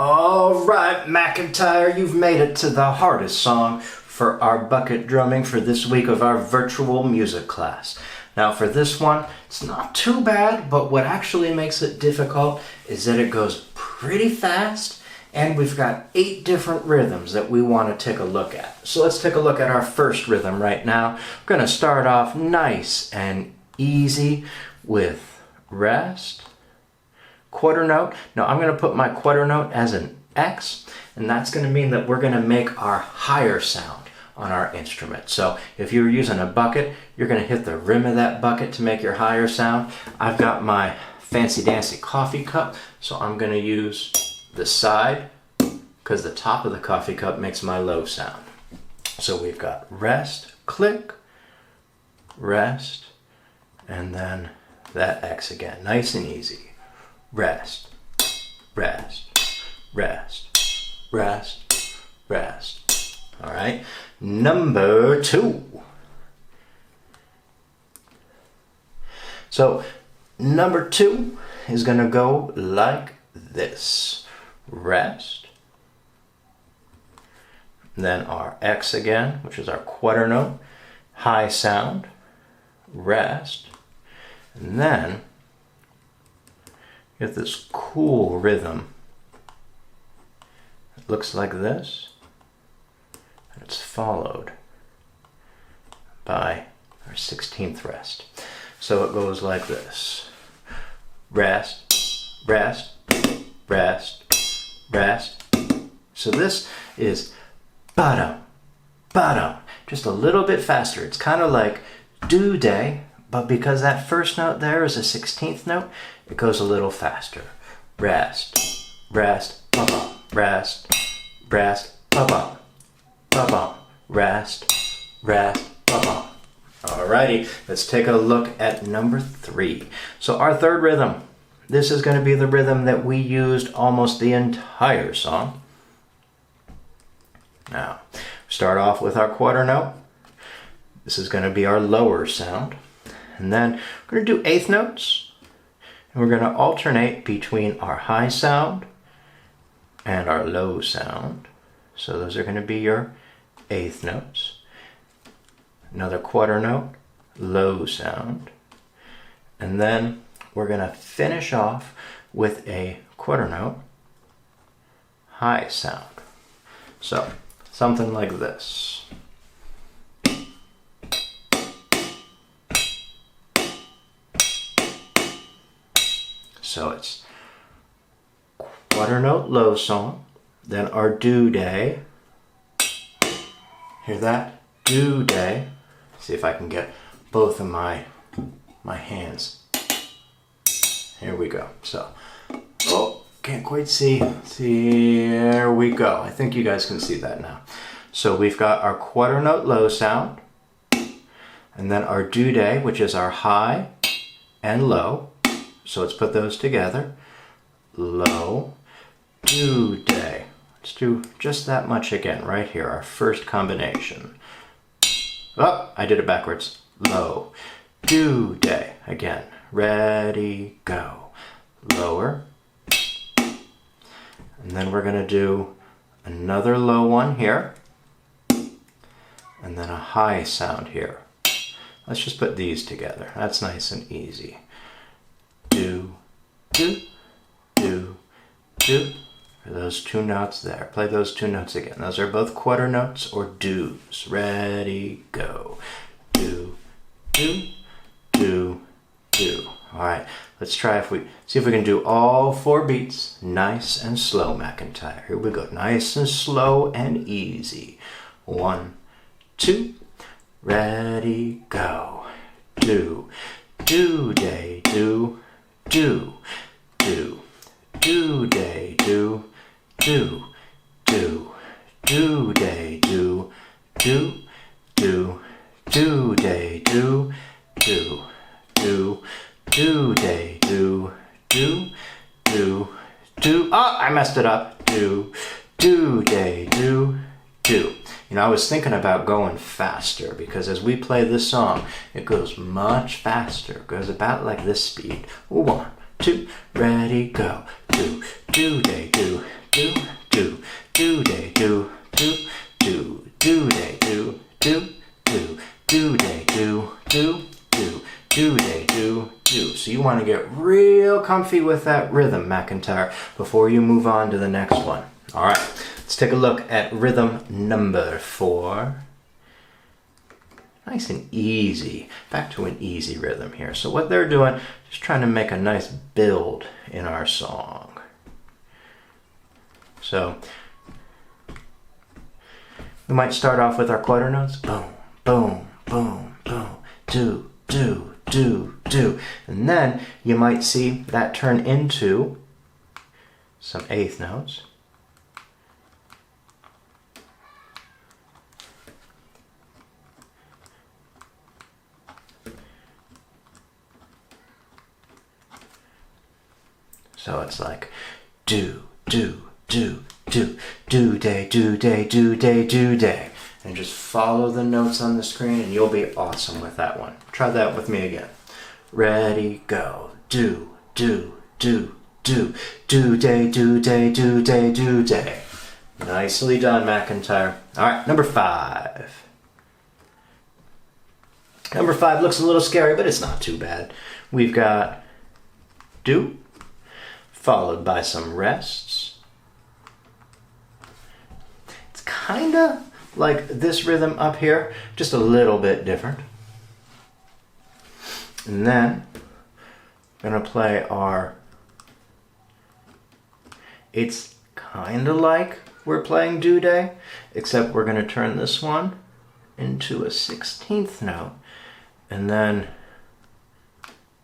All right, McIntyre, you've made it to the hardest song for our bucket drumming for this week of our virtual music class. Now for this one, it's not too bad, but what actually makes it difficult is that it goes pretty fast, and we've got 8 different rhythms that we want to take a look at. So let's take a look at our first rhythm right now. We're going to start off nice and easy with rest, quarter note. Now I'm going to put my quarter note as an X, and that's going to mean that we're going to make our higher sound on our instrument. So if you're using a bucket, you're going to hit the rim of that bucket to make your higher sound. I've got my fancy dancy coffee cup, so I'm going to use the side because the top of the coffee cup makes my low sound. So we've got rest, click, rest, and then that X again, nice and easy. Rest, rest, rest, rest, rest. All right, number 2. So number 2 is going to go like this. Rest, then our X again, which is our quarter note, high sound, rest, and then get this cool rhythm. It looks like this, and it's followed by our 16th rest. So it goes like this. Rest, rest, rest, rest. So this is bottom, bottom, just a little bit faster. It's kind of like do day, but because that first note there is a 16th note, it goes a little faster. Rest, rest, ba-bum, rest, rest, ba-bum, ba-bum, rest, rest, ba-bum. Alrighty, let's take a look at number 3. So our third rhythm, this is going to be the rhythm that we used almost the entire song. Now, start off with our quarter note. This is going to be our lower sound. And then we're going to do 8th notes. And we're going to alternate between our high sound and our low sound. So those are going to be your 8th notes. Another quarter note, low sound. And then we're going to finish off with a quarter note, high sound. So something like this. So it's quarter note low song, then our do day. Hear that? Do day. See if I can get both of my hands. Here we go. So, oh, can't quite see. See, there we go. I think you guys can see that now. So we've got our quarter note low sound, and then our do day, which is our high and low. So let's put those together. Low, do day. Let's do just that much again right here, our first combination. Oh, I did it backwards. Low, do day. Again, ready, go. Lower. And then we're going to do another low one here. And then a high sound here. Let's just put these together. That's nice and easy. Do, do, do, do. Those 2 notes there. Play those 2 notes again. Those are both quarter notes or do's. Ready, go. Do, do, do, do. All right, let's try see if we can do all 4 beats nice and slow, McIntyre. Here we go. Nice and slow and easy. 1, 2, ready, go. Do, do, day, do, do, do, do, day, do, do, do, do, day, do, do, do, do, day, do, do, do, do, day, do, do, do, do. Oh, I messed it up. Do, day, do, do. You know, I was thinking about going faster because as we play this song, it goes much faster. It goes about like this speed. 1, 2, ready, go. Do, day, do, do, comfy with that rhythm, McIntyre, before you move on to the next one. All right, let's take a look at rhythm number 4. Nice and easy. Back to an easy rhythm here. So what they're doing, just trying to make a nice build in our song. So we might start off with our quarter notes. Boom, boom, boom, boom. Do, do, do, do. And then you might see that turn into some eighth notes. So it's like do, do, do, do, do day, do day, do day, do day. And just follow the notes on the screen and you'll be awesome with that one. Try that with me again. Ready, go. Do, do, do, do, do day, do day, do day, do day. Nicely done, McIntyre. All right, number 5. Number 5 looks a little scary, but it's not too bad. We've got do, followed by some rests. It's kind of like this rhythm up here, just a little bit different. And then I'm going to play our, it's kind of like we're playing do day, except we're going to turn this one into a 16th note and then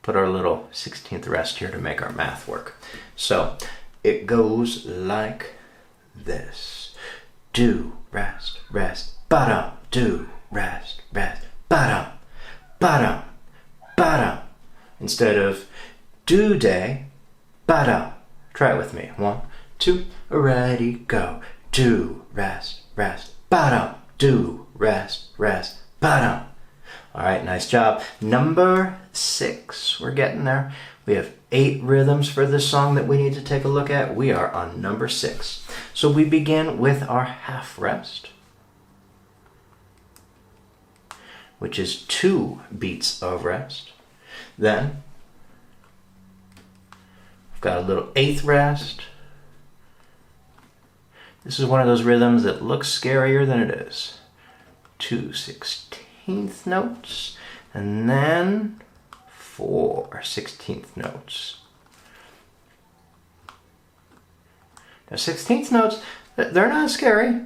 put our little 16th rest here to make our math work. So it goes like this. Do, rest, rest, ba-dum, do, rest, rest, ba-dum, ba-dum, ba-dum. Instead of do day, ba-dum. Try it with me. 1, 2, ready, go. Do, rest, rest, ba-dum, do, rest, rest, ba-dum. All right, nice job. Number 6, we're getting there. We have 8 rhythms for this song that we need to take a look at. We are on number 6. So we begin with our half rest, which is 2 beats of rest. Then we've got a little 8th rest. This is one of those rhythms that looks scarier than it is. 2 16th notes, and then 4 16th notes. Now 16th notes, they're not scary.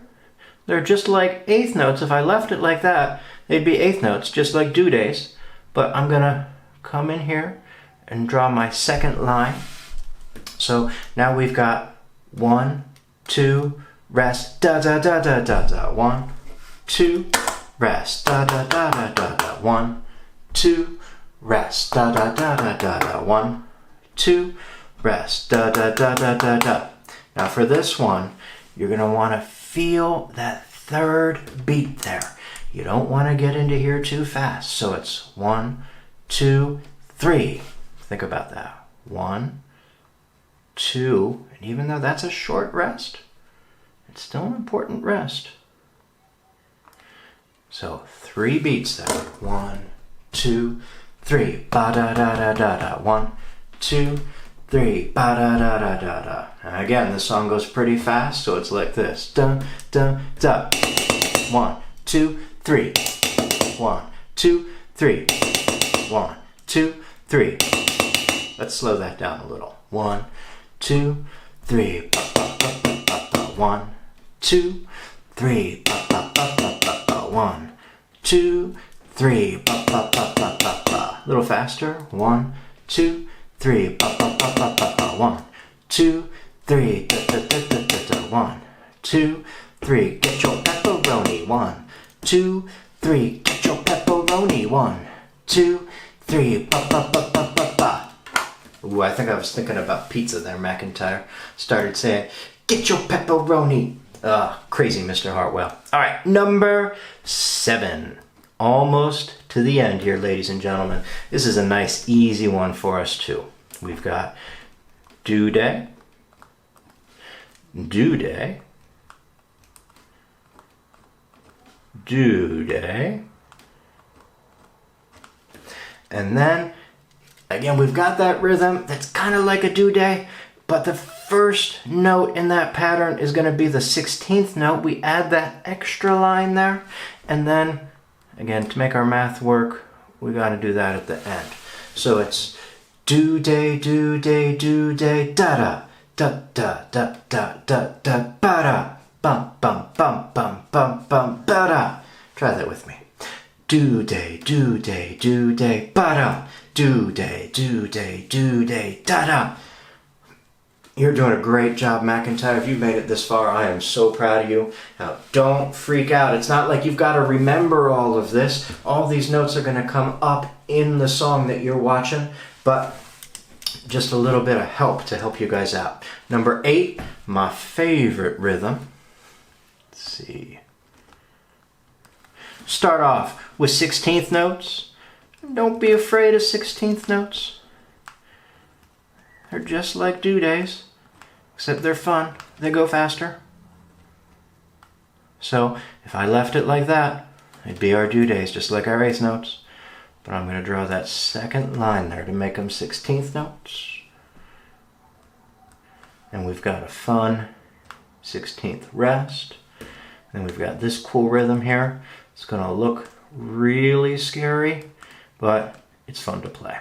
They're just like 8th notes. If I left it like that, they'd be 8th notes, just like do days. But I'm gonna come in here and draw my second line. So now we've got 1, 2, rest, da da da da da da. 1, 2, rest, da da da da da da. 1, 2, rest, da da da da da da. 1, 2, rest, da da da da da da. Now for this one, you're going to want to feel that 3rd beat there. You don't want to get into here too fast. So it's 1, 2, 3. Think about that. 1, 2, and even though that's a short rest, it's still an important rest. So 3 beats there. 1, 2, 3. Ba da da da da da. 1, 2, 3. Ba da da da da da. And again, this song goes pretty fast, so it's like this. Dun dun da. 1, 2, 3. 1, 2, 3. 1, 2, 3. Let's slow that down a little. 1, 2, 3. Ba, ba, ba, ba, ba, ba. 1, 2, 3. Ba, ba, ba, ba, ba, ba. 1, 2, 3. Ba, ba, ba, ba, ba, ba. A little faster. 1, 2, 3. Ba, ba, ba, ba, ba, ba. 1, 2, 3. Da, da, da, da, da, da. 1, 2, 3. Get your pepperoni. 1, 2, 3. Get your pepperoni. 1, 2, 3. Ba, ba, ba, ba, ba, ba. Ooh, I think I was thinking about pizza there, McIntyre. Started saying, get your pepperoni. Crazy Mr. Hartwell. All right, number 7. Almost to the end here, ladies and gentlemen. This is a nice, easy one for us, too. We've got do day, do day, do day, and then Again, we've got that rhythm that's kind of like a do-day, but the first note in that pattern is going to be the 16th note. We add that extra line there, and then, again, to make our math work, we got to do that at the end. So it's do-day, do-day, do-day, da-da, da-da, da-da, da-da, ba-da, bum, bum, bum, bum, bum, bum, ba-da. Try that with me. Do-day, do-day, do-day, ba-da, do-day, do-day, do-day, da-da. You're doing a great job, McIntyre. If you made it this far, I am so proud of you. Now, don't freak out. It's not like you've got to remember all of this. All these notes are going to come up in the song that you're watching, but just a little bit of help to help you guys out. Number 8, my favorite rhythm. Let's see. Start off with 16th notes. Don't be afraid of 16th notes. They're just like do-days, except they're fun. They go faster. So if I left it like that, it'd be our do-days, just like our 8th notes. But I'm going to draw that second line there to make them 16th notes. And we've got a fun 16th rest. And we've got this cool rhythm here. It's going to look really scary, but it's fun to play.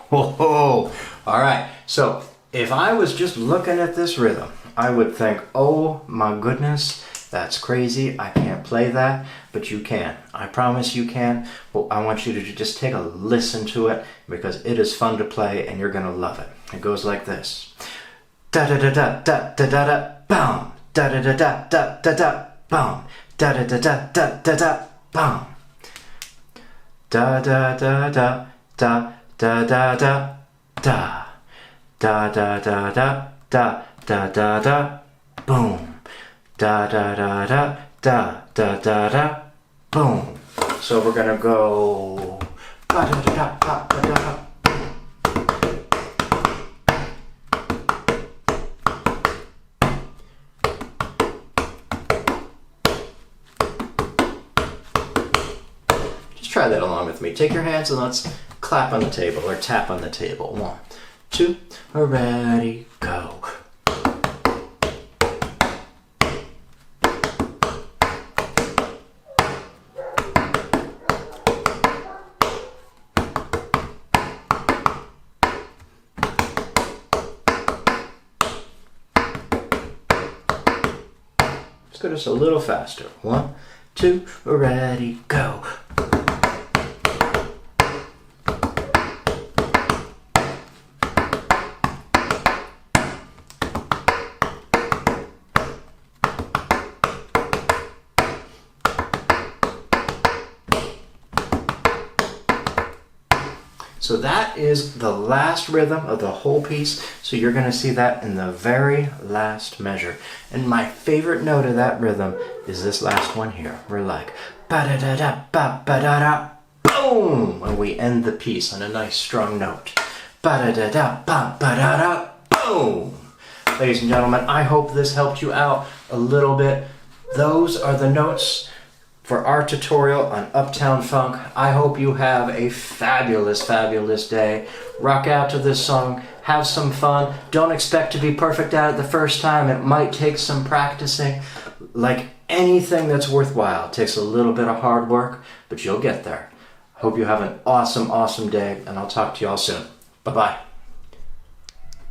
Whoa! All right, so if I was just looking at this rhythm, I would think, oh my goodness, that's crazy. I can't play that, but you can. I promise you can. Well, I want you to just take a listen to it because it is fun to play and you're going to love it. It goes like this. Da da da da da da da da boom. Da da da da da da da boom. Da da da da da da da boom. Da da da da da da da da da da da da da da da da da boom. Da da da da da da da da boom. So we're gonna go da da da da da da. Just try that along with me. Take your hands and let's clap on the table or tap on the table. 1, 2, ready, go. Let's go just a little faster. 1, 2, ready, go. So that is the last rhythm of the whole piece. So you're going to see that in the very last measure. And my favorite note of that rhythm is this last one here. We're like ba-da-da-da, ba-ba-da-da, boom! And we end the piece on a nice strong note. Ba-da-da-da, ba-ba-da-da, boom! Ladies and gentlemen, I hope this helped you out a little bit. Those are the notes for our tutorial on Uptown Funk. I hope you have a fabulous, fabulous day. Rock out to this song, have some fun. Don't expect to be perfect at it the first time. It might take some practicing. Like anything that's worthwhile, it takes a little bit of hard work, but you'll get there. Hope you have an awesome, awesome day, and I'll talk to you all soon. Bye-bye.